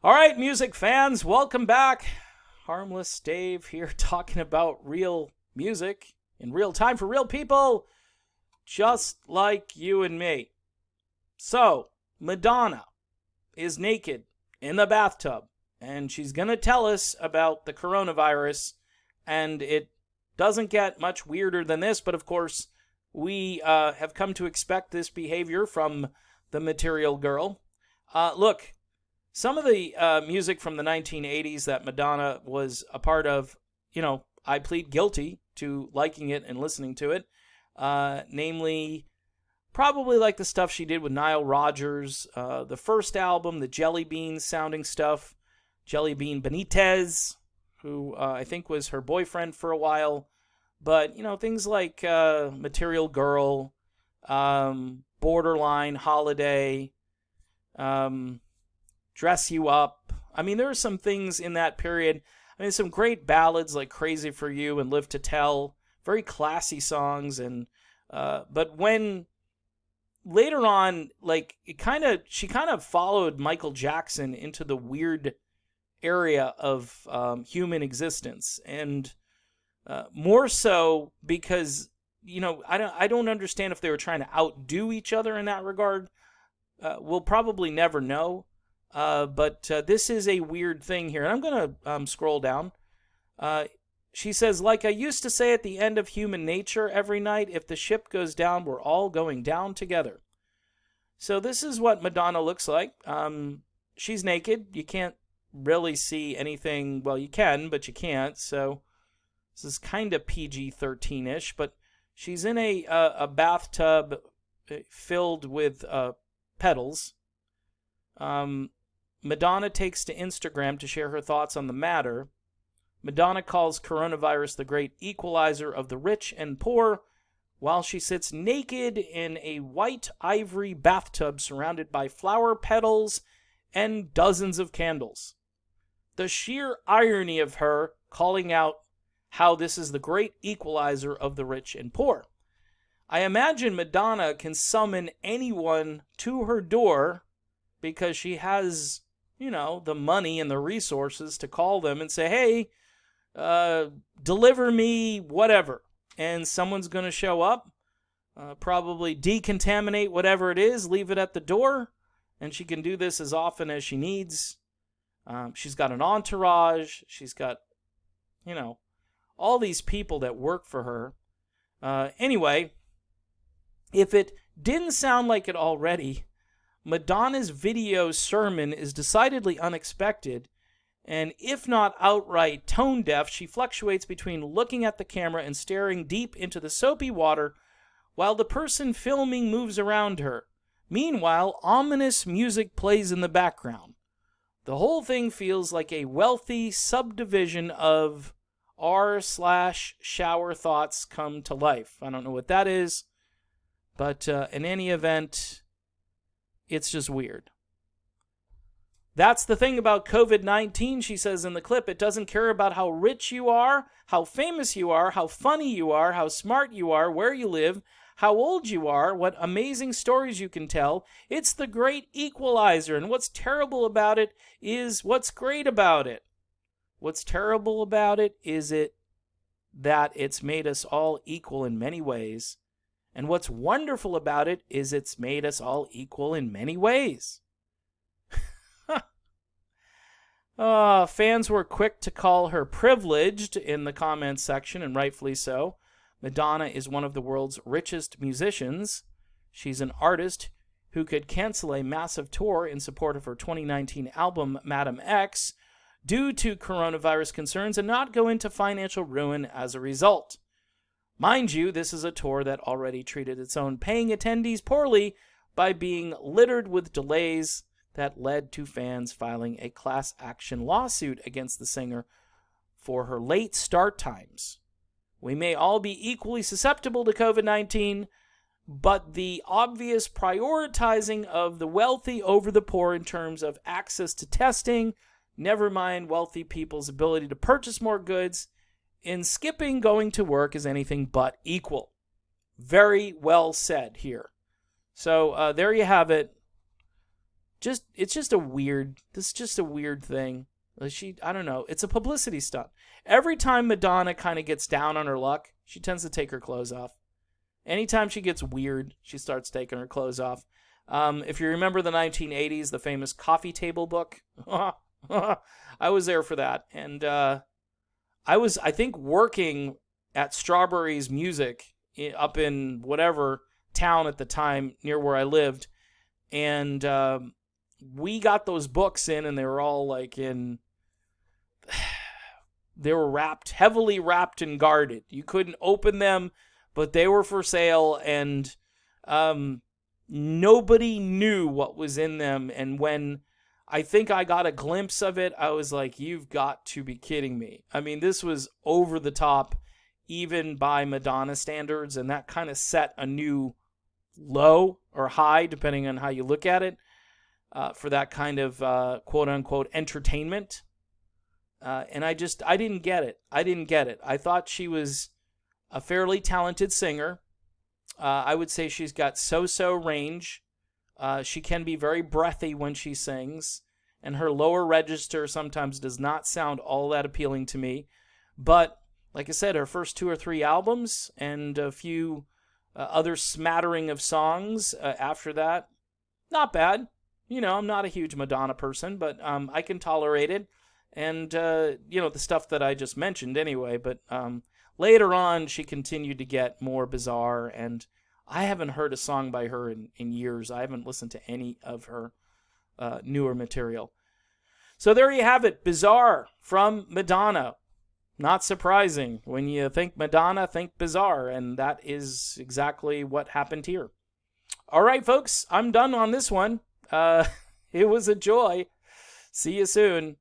All right, music fans, welcome back. Harmless Dave here talking about real music in real time for real people, just like you and me. So, Madonna is naked in the bathtub, and she's going to tell us about the coronavirus, and it doesn't get much weirder than this, but of course, we have come to expect this behavior from the Material Girl. Look, some of the music from the 1980s that Madonna was a part of, I plead guilty to liking it and listening to it. Namely, probably like the stuff she did with Nile Rodgers, the first album, the Jelly Bean sounding stuff, Jelly Bean Benitez, who I think was her boyfriend for a while. But, things like Material Girl, Borderline, Holiday, Dress You Up. I mean, there are some things in that period. I mean, some great ballads like Crazy for You and Live to Tell. Very classy songs. But when later on, she kind of followed Michael Jackson into the weird area of human existence. And more so because, I don't understand if they were trying to outdo each other in that regard. We'll probably never know. But this is a weird thing here. And I'm going to scroll down. She says, like I used to say at the end of Human Nature every night, if the ship goes down, we're all going down together. So this is what Madonna looks like. She's naked. You can't really see anything. Well, you can, but you can't. So this is kind of PG-13-ish. But she's in a bathtub filled with petals. Madonna takes to Instagram to share her thoughts on the matter. Madonna calls coronavirus the Great Equalizer of the rich and poor, while she sits naked in a white ivory bathtub surrounded by flower petals and dozens of candles. The sheer irony of her calling out how this is the Great Equalizer of the rich and poor. I imagine Madonna can summon anyone to her door because she has, the money and the resources to call them and say, hey, deliver me whatever. And someone's going to show up, probably decontaminate whatever it is, leave it at the door, and she can do this as often as she needs. She's got an entourage. She's got, all these people that work for her. Anyway, if it didn't sound like it already, Madonna's video sermon is decidedly unexpected, and if not outright tone deaf, she fluctuates between looking at the camera and staring deep into the soapy water while the person filming moves around her. Meanwhile, ominous music plays in the background. The whole thing feels like a wealthy subdivision of r/shower thoughts come to life. I don't know what that is, but in any event, it's just weird. That's the thing about COVID-19, she says in the clip. It doesn't care about how rich you are, how famous you are, how funny you are, how smart you are, where you live, how old you are, what amazing stories you can tell. It's the Great Equalizer, and what's terrible about it is what's great about it. What's terrible about it is that it's made us all equal in many ways. And what's wonderful about it is it's made us all equal in many ways. Fans were quick to call her privileged in the comments section, and rightfully so. Madonna is one of the world's richest musicians. She's an artist who could cancel a massive tour in support of her 2019 album, Madam X, due to coronavirus concerns and not go into financial ruin as a result. Mind you, this is a tour that already treated its own paying attendees poorly by being littered with delays that led to fans filing a class action lawsuit against the singer for her late start times. We may all be equally susceptible to COVID-19, but the obvious prioritizing of the wealthy over the poor in terms of access to testing, never mind wealthy people's ability to purchase more goods, in skipping going to work is anything but equal. Very well said here. So there you have it. it's just a weird, this is just a weird thing. I don't know. It's a publicity stunt. Every time Madonna kind of gets down on her luck, she tends to take her clothes off. Anytime she gets weird, she starts taking her clothes off. If you remember the 1980s, the famous coffee table book, I was there for that. And I was, I think, working at Strawberry's Music up in whatever town at the time near where I lived. And we got those books in, and they were all like they were heavily wrapped and guarded. You couldn't open them, but they were for sale, and nobody knew what was in them. And when I think I got a glimpse of it, I was like, you've got to be kidding me. I mean, this was over the top, even by Madonna standards, and that kind of set a new low or high, depending on how you look at it, for that kind of quote-unquote entertainment. And I didn't get it. I thought she was a fairly talented singer. I would say she's got so-so range. She can be very breathy when she sings, and her lower register sometimes does not sound all that appealing to me. But, like I said, her first 2 or 3 albums and a few other smattering of songs after that, not bad. You know, I'm not a huge Madonna person, but I can tolerate it. And, you know, the stuff that I just mentioned anyway. But later on, she continued to get more bizarre, and I haven't heard a song by her in years. I haven't listened to any of her newer material. So there you have it. Bizarre from Madonna. Not surprising. When you think Madonna, think bizarre. And that is exactly what happened here. All right, folks. I'm done on this one. It was a joy. See you soon.